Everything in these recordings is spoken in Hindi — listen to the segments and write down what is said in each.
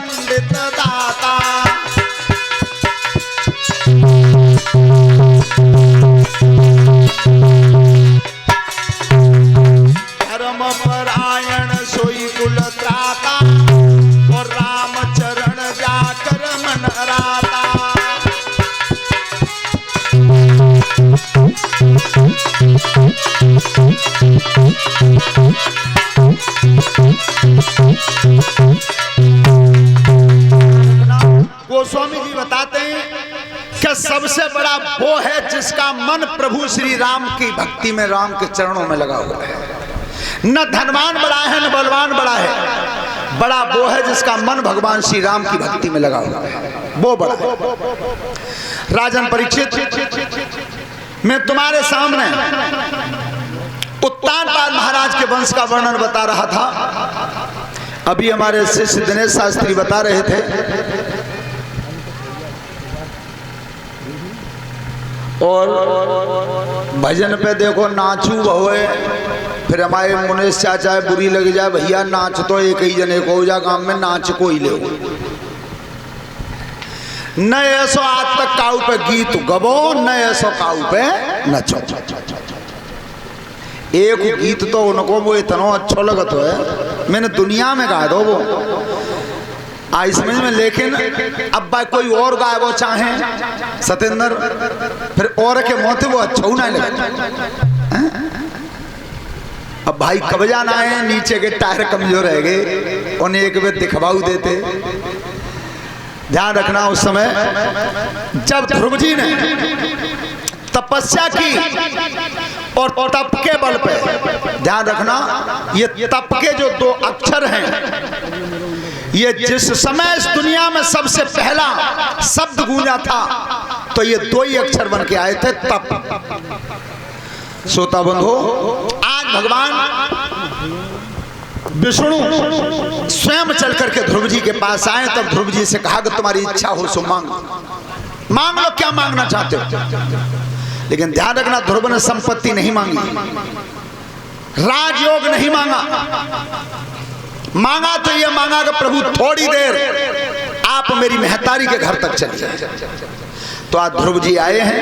पंडित दाता। धर्म परायण सोई कुल त्राता और राम चरण जाकर मन राता। गोस्वामी जी बताते हैं कि सबसे बड़ा वो है जिसका मन प्रभु श्री राम की भक्ति में, राम के चरणों में लगा हुआ है। न धनवान बड़ा है न बलवान बड़ा है, बड़ा वो है जिसका मन भगवान श्री राम की भक्ति में लगा हुआ है, वो बड़ा है। राजन परीक्षित, मैं तुम्हारे सामने उत्तानपाद महाराज के वंश का वर्णन बता रहा था। अभी हमारे शिष्य दिनेश शास्त्री बता रहे थे और भजन पे देखो नाचू भवे, फिर हमारे मुनेश चाचा बुरी लग जाए, भैया नाच तो एक ही जने को जा, गांव में नाच को ही ले न ऐसो आज तक काऊ पे गीत गबो, न ऐसो काऊ पे नचो। एक गीत तो उनको वो इतना अच्छा लगत है, मैंने दुनिया में गा दो वो आई समझ में, लेकिन अब भाई कोई और गाए वो चाहे सतेंद्र, फिर और के मोते वो अच्छा नहीं लगे। अब भाई कब जाना है, नीचे के टायर कमजोर रह गए, उन्हें एक बार दिखवाऊ देते। ध्यान रखना उस समय जब ध्रुव जी ने तपस्या की और तप के बल पे, ध्यान रखना ये तप के जो दो अक्षर हैं, ये जिस समय इस दुनिया में सबसे पहला शब्द गूंजा था तो ये दो ही अक्षर बन के आए थे, तप। श्रोता बंधु, आज भगवान विष्णु स्वयं चल करके ध्रुव जी के पास आए, तब ध्रुव जी से कहा कि तुम्हारी इच्छा हो सो मांग लो, क्या मांगना चाहते हो। लेकिन ध्यान रखना, ध्रुव ने संपत्ति नहीं मांगी, राजयोग नहीं मांगा, मांगा तो ये मांगा कि प्रभु थोड़ी देर आप मेरी महतारी के घर तक चलिए। तो आज ध्रुव जी आए हैं।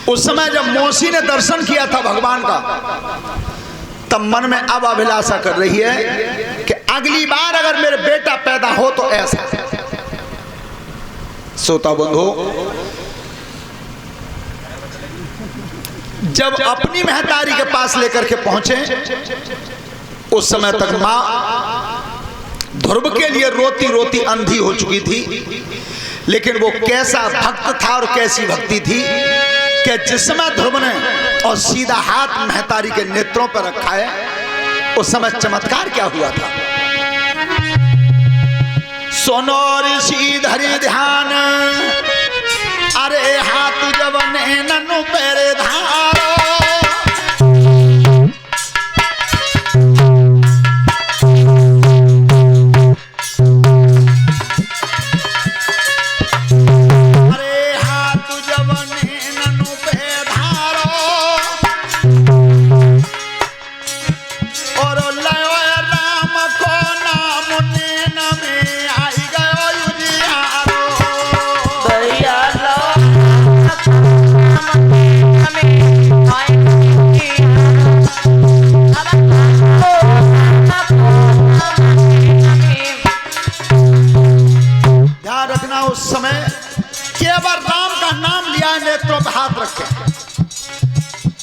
उस समय जब मौसी ने दर्शन किया था भगवान का, तब मन में अब अभिलाषा कर रही है कि अगली बार अगर मेरे बेटा पैदा हो तो ऐसा। श्रोता बंधु, जब अपनी महतारी के पास लेकर के पहुंचे, उस समय तक मां ध्रुव के लिए रोती रोती अंधी हो चुकी थी। लेकिन वो कैसा भक्त था और कैसी भक्ति थी कि जिस समय ध्रुव ने और सीधा हाथ महतारी के नेत्रों पर रखा है, उस समय चमत्कार क्या हुआ था। सोनो ऋषि धरि ध्यान, अरे हाथ जवन ननु पैरे धारो।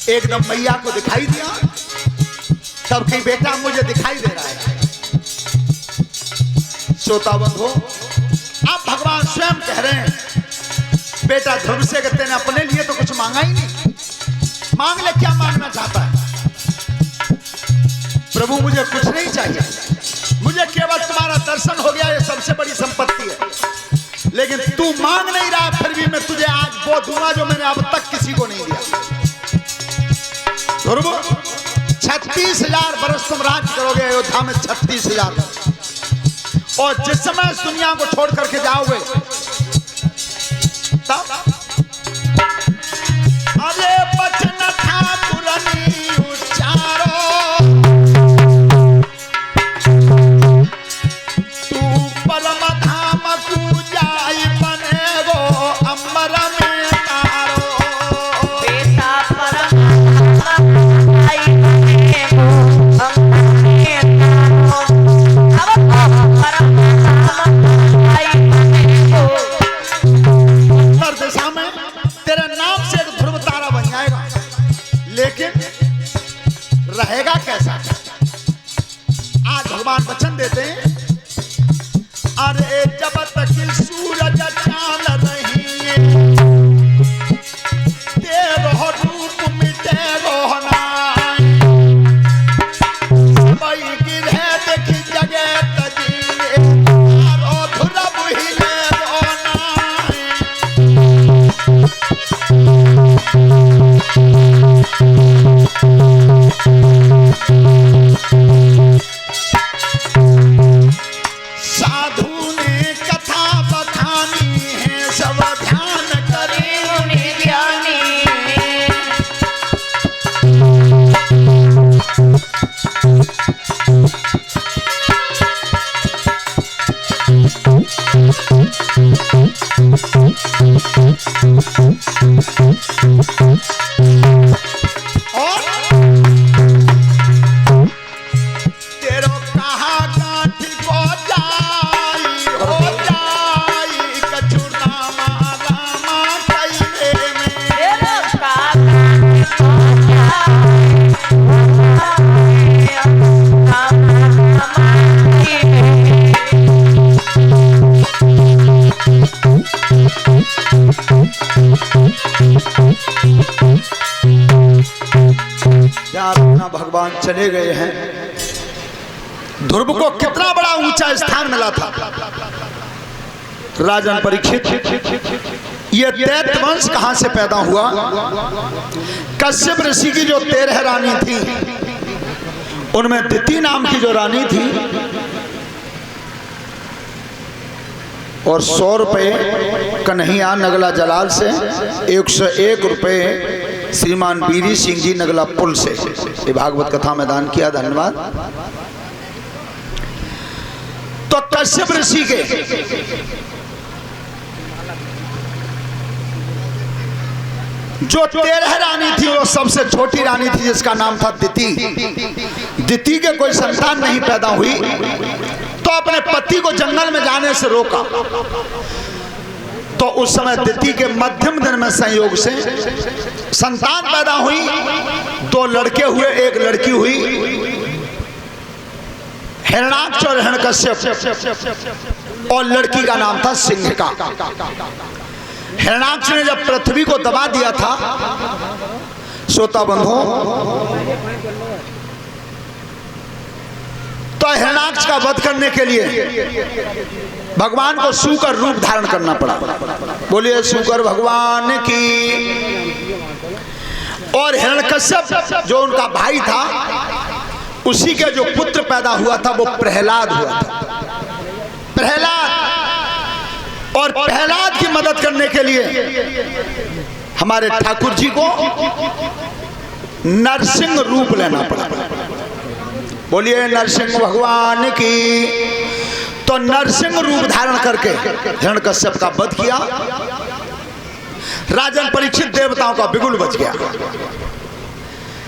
एकदम मैया को दिखाई दिया, तब कहीं बेटा मुझे दिखाई दे रहा है। श्रोता बंधु, अब भगवान स्वयं कह रहे हैं, बेटा ध्रुव से कहते हैं अपने लिए तो कुछ मांगा ही नहीं, मांग ले, क्या मांगना चाहता है। प्रभु मुझे कुछ नहीं चाहिए, मुझे केवल तुम्हारा दर्शन हो गया, ये सबसे बड़ी संपत्ति है। लेकिन तू मांग नहीं रहा, फिर भी मैं तुझे आज वो दूंगा जो मैंने अब तक किसी को नहीं दिया। ध्रुव, 36,000 वर्ष तुम राज करोगे अयोध्या में, 36,000। और जिस समय इस दुनिया को छोड़ करके जाओगे, तब अरे बचन ठाकुर उच्चारो, तू अरे जब तक सूरज चांद रही तेरो रूप मिटे रोहना भाई गिरे देखी जगह तजी आरो धुरब हिले रोना साधु ने कथा बखानी है सब ध्यान करे उन्हें ज्ञानी और तेरो कहा गांठ को हो जाई कछु रामा रामा कइले में भगवान चले गए हैं। ध्रुव को कितना बड़ा ऊंचा स्थान मिला था। राजन परीक्षित, ये दैत्य वंश कहां से पैदा हुआ? कश्यप ऋषि की जो 13 रानी थी उनमें दिति नाम की जो रानी थी और 100 रुपये कन्हैया नगला जलाल से, 101 रुपये श्रीमान बीरी सिंह जी नगला पुल से। ये भागवत कथा में दान किया, धन्यवाद। तो कश्यप ऋषि के जो 13 रानी थी वो सबसे छोटी रानी थी जिसका नाम था दिति। दिति के कोई संतान नहीं पैदा हुई तो अपने पति को जंगल में जाने से रोका। तो उस समय दिति के मध्यम दिन में संयोग से संतान पैदा हुई। 2 लड़के हुए, 1 लड़की हुई। हिरण्याक्ष और हिरण्यकश्यप, और लड़की का नाम था सिंहिका। हिरण्याक्ष ने जब पृथ्वी को दबा दिया था, श्रोता बंधुओं, तो हिरण्याक्ष का वध करने के लिए भगवान को सूकर रूप धारण करना पड़ा। बोलिए सूकर भगवान की। और हिरण्यकश्यप जो उनका भाई था, उसी के जो पुत्र पैदा हुआ था वो प्रहलाद हुआ था। प्रहलाद, और प्रहलाद की मदद करने के लिए हमारे ठाकुर जी को नरसिंह रूप लेना पड़ा। बोलिए नरसिंह भगवान की। तो नरसिंह रूप धारण करके हिरण्यकश्यप का वध किया। राजन परीक्षित देवताओं का बिगुल बच गया।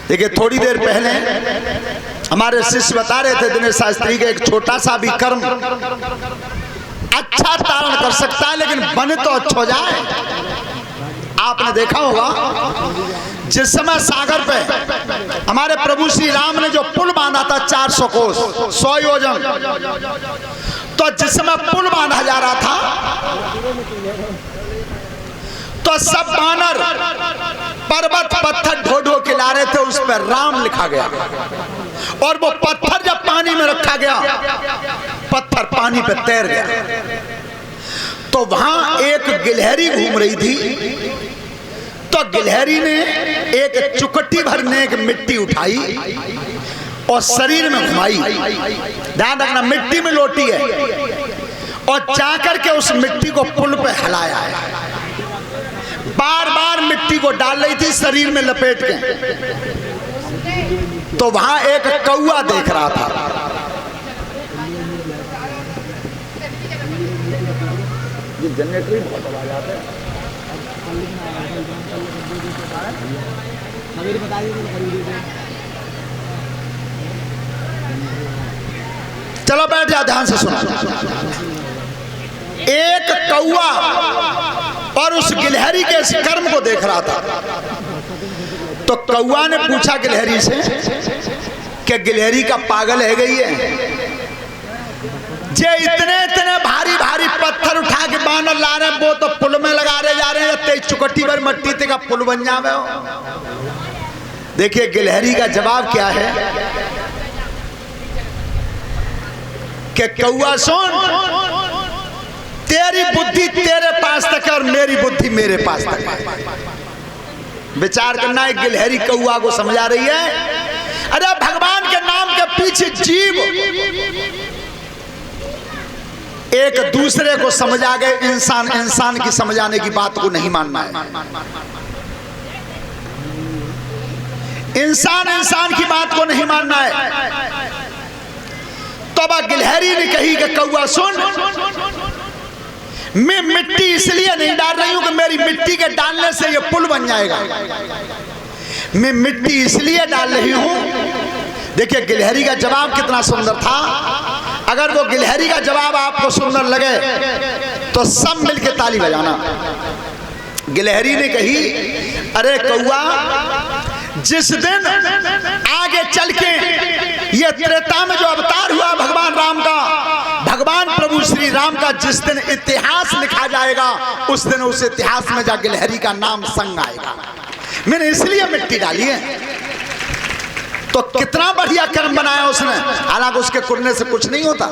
देखिए, थोड़ी देर पहले हमारे शिष्य बता रहे थे दिनेश शास्त्री के, एक छोटा सा भी कर्म अच्छा तारण कर सकता है, लेकिन बने तो अच्छा हो जाए। आपने देखा होगा जिस समय सागर पे हमारे प्रभु श्री राम ने जो पुल बांधा था 400 कोस 100 योजन, तो जिस समय पुल बांधा जा रहा था तो सब बानर पर्वत पत्थर ढो ढो के ला रहे थे, उस पर राम लिखा गया। और वो पत्थर जब पानी में रखा गया, पत्थर पानी पे तैर गया। तो वहां एक गिलहरी घूम रही थी। तो गिलहरी ने एक चुकट्टी भरने एक मिट्टी उठाई और शरीर में घुमाई। ध्यान रखना, मिट्टी में लोटी है। और जाकर के उस मिट्टी को पुल पे हिलाया है। बार बार मिट्टी को डाल रही थी शरीर में लपेट के। तो वहां एक कौआ देख रहा था। जनरेटर बहुत आवाज आता है। चलो बैठ जा, ध्यान से सुना। एक कौआ और उस गिलहरी के इस कर्म को देख रहा था। तो कौआ ने पूछा गिलहरी से कि गिलहरी का पागल है गई है जे इतने इतने भारी वो तो पुल में लगा रहे जा रहे हैं, तेज चुकट्टी पर मट्टी ते का पुल बन जावे हो। देखिए गिलहरी का जवाब क्या है कि कौआ सुन, तेरी बुद्धि तेरे पास तक है और मेरी बुद्धि मेरे पास तक है। विचार करना, एक गिलहरी कौआ को समझा रही है, अरे भगवान के नाम के पीछे जीव एक दूसरे को समझा गए, इंसान इंसान की समझाने की बात को नहीं मानना है। इंसान इंसान की बात को नहीं मानना है। तो अब गिलहरी ने कही कि कौआ सुन, मैं मिट्टी इसलिए नहीं डाल रही हूं कि मेरी मिट्टी के डालने से ये पुल बन जाएगा। मैं मिट्टी इसलिए डाल रही हूं। देखिए गिलहरी का जवाब कितना सुंदर था। अगर वो गिलहरी का जवाब आपको सुंदर लगे तो सब मिलके ताली बजाना। गिलहरी ने कही, अरे कौआ, जिस दिन आगे चल के ये त्रेता में जो अवतार हुआ भगवान राम का, भगवान प्रभु श्री राम का जिस दिन इतिहास लिखा जाएगा, उस दिन उस इतिहास में जा गिलहरी का नाम संग आएगा। मैंने इसलिए मिट्टी डाली है। तो कितना बढ़िया कर्म बनाया उसने। हालांकि उसके कुरने से कुछ नहीं होता।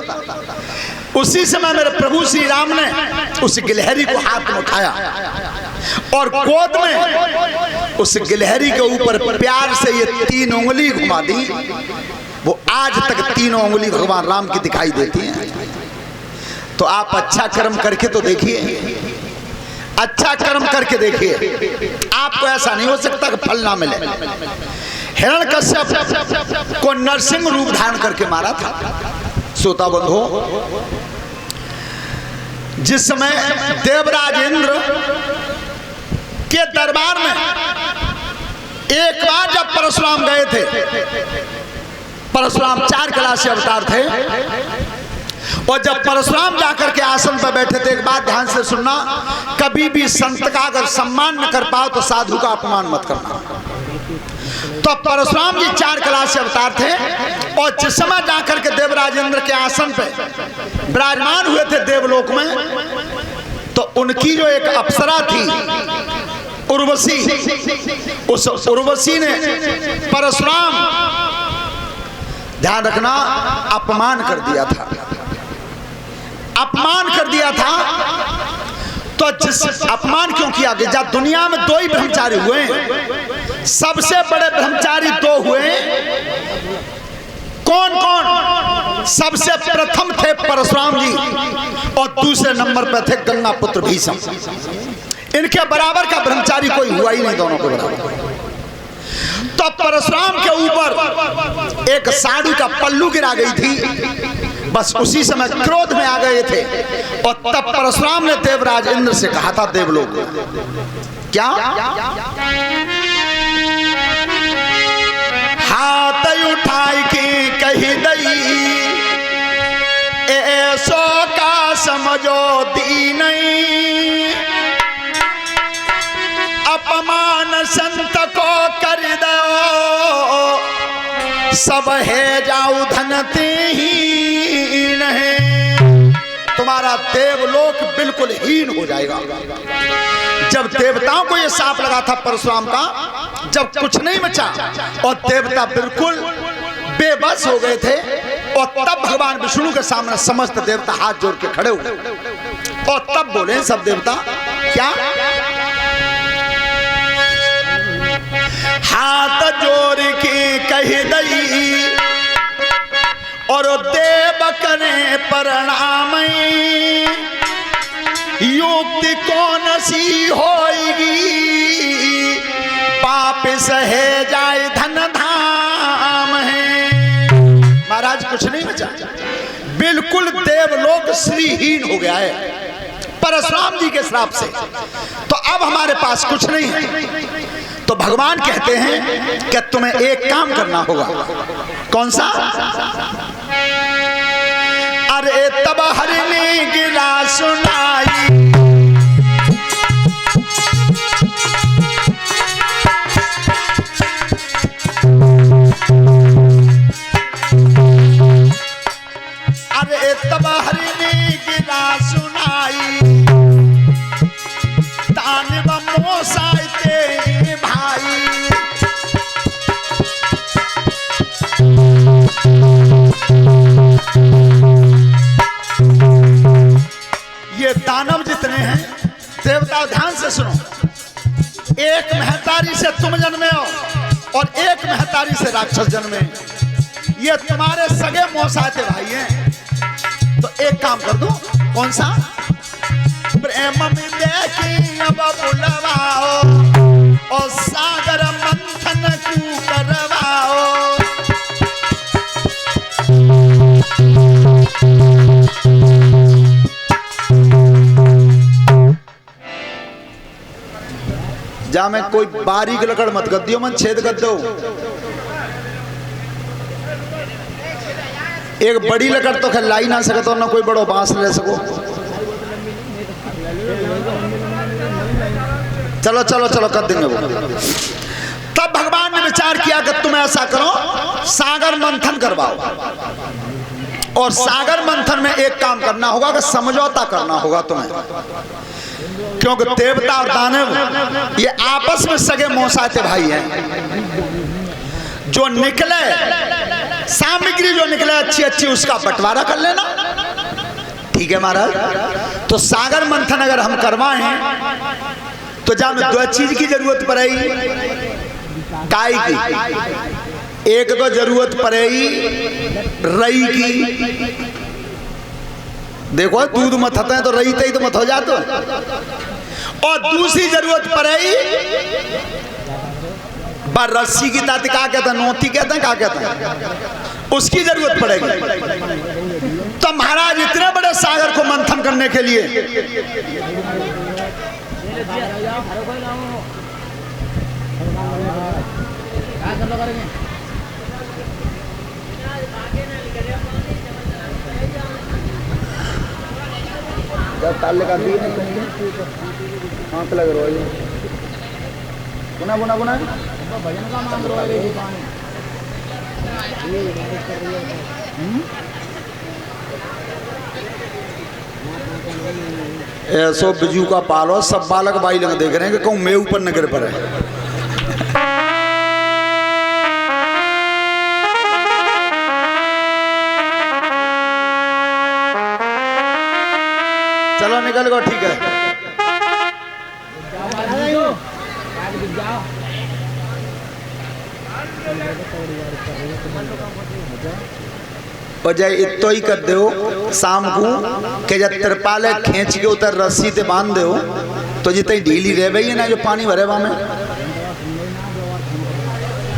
उसी समय मेरे प्रभु श्री राम ने उस गिलहरी को हाथ में उठाया और गोद में उस गिलहरी के ऊपर प्यार से ये 3 उंगली घुमा दी। वो आज तक 3 उंगली भगवान राम की दिखाई देती हैं। तो आप अच्छा कर्म करके तो देखिए, अच्छा कर्म करके देखिए, आपको ऐसा नहीं हो सकता कि फल ना मिले। हिरण्यकश्यप को नरसिंह रूप धारण करके मारा था। श्रोता बंधु, जिस समय देवराज इंद्र के दरबार में एक बार जब परशुराम गए थे, परशुराम 4 कला से अवतार थे, और जब परशुराम जाकर के आसन पर बैठे थे, एक बात ध्यान से सुनना, कभी भी संत का अगर सम्मान न कर पाओ तो साधु का अपमान मत करना। तो परशुराम जी 4 कला से अवतार थे, और जिस समय जाकर के देवराज इंद्र के आसन पे विराजमान हुए थे देवलोक में, तो उनकी जो एक अप्सरा थी उर्वशी, उस उर्वशी ने परशुराम, ध्यान रखना, अपमान कर दिया था, अपमान कर दिया था। तो जिस अपमान क्यों किया गया? जब दुनिया में 2 ही ब्रह्मचारी हुए, सबसे बड़े ब्रह्मचारी 2 हुए। कौन कौन? सबसे प्रथम थे परशुराम जी, और दूसरे नंबर पर थे गंगा पुत्र भीष्म। इनके बराबर का ब्रह्मचारी कोई हुआ ही नहीं, दोनों के बराबर। तो परशुराम के ऊपर एक साड़ी का पल्लू गिरा गई थी। बस उसी समय क्रोध में आ गए थे, और तब परशुराम ने देवराज इंद्र से कहा था, देवलोक क्या हाथ उठाई की कही दई, ऐसो का समझो दीन, अपमान संत को कर दो, सब है जाऊ धनते ही नहीं। तुम्हारा देवलोक बिल्कुल हीन हो जाएगा। जब देवताओं को यह शाप लगा था परशुराम का, जब कुछ नहीं बचा और देवता बिल्कुल बेबस हो गए थे, और तब भगवान विष्णु के सामने समस्त देवता हाथ जोड़ के खड़े हुए, और तब बोले सब देवता, क्या हाथ जोड़ के कह दई, और देव करे प्रणाम, युक्ति कौन सी होगी, पाप सहे जाए धन धाम है। महाराज कुछ नहीं बचा, बिल्कुल देवलोक श्रीहीन हो गया है परशुराम जी के श्राप से। तो अब हमारे पास कुछ नहीं है। तो भगवान कहते हैं कि तुम्हें एक काम करना होगा। कौन सा? अरे तब हरिणी गिरा सुनाई, अरे तब हरिणी गिरा सुनाई, ये दानव जितने हैं, देवता ध्यान से सुनो, एक महतारी से तुम जन्मे हो और एक महतारी से राक्षस जन्मे। ये तुम्हारे सगे मौसाते भाई हैं। तो एक काम कर दो, कौन सा? प्रेम में देखी अब बुलवाओ और सागर मंथन को करवाओ। जा मैं कोई बारीक लकड़ मत कर दियो, मन छेद कर दो। एक बड़ी लकड़ तो खिलाई ना सके तो ना कोई बड़ो बांस ले सको। चलो चलो चलो कर देंगे वो। तब भगवान ने विचार किया कि तुम ऐसा करो, सागर मंथन करवाओ। और सागर मंथन में एक काम करना होगा कि समझौता करना होगा तुम्हें, क्योंकि देवता और दानव ये आपस में सगे मौसाते भाई हैं। जो निकले सामग्री जो निकले अच्छी अच्छी उसका बंटवारा कर लेना, ठीक है महाराज। तो सागर मंथन अगर हम करवाएं तो जब दो चीज की जरूरत पड़ेगी, गाय की, एक तो जरूरत पड़ेगी रई की। देखो दूध मत होते हैं तो रई तई तो मत हो जाते। और दूसरी जरूरत पड़ेगी रस्सी की, ताती क्या कहते हैं, नोती कहते हैं, क्या कहते हैं, उसकी जरूरत पड़ेगी। तो महाराज इतने बड़े सागर को मंथन करने के लिए बुना बुना बुना भजन का मांग रहा है। ऐसो बिजू का पालो, सब बालक बाई लग देख रहे हैं कि कहूँ मैं ऊपर न गिर पड़े। चलो निकल गो, ठीक है। और जय इतो ही कर दो शाम को के जब तिरपाले खींच के उतर रस्सी ते बांध दो तो जितनी ढीली रह गई है ना जो पानी भरे वहां में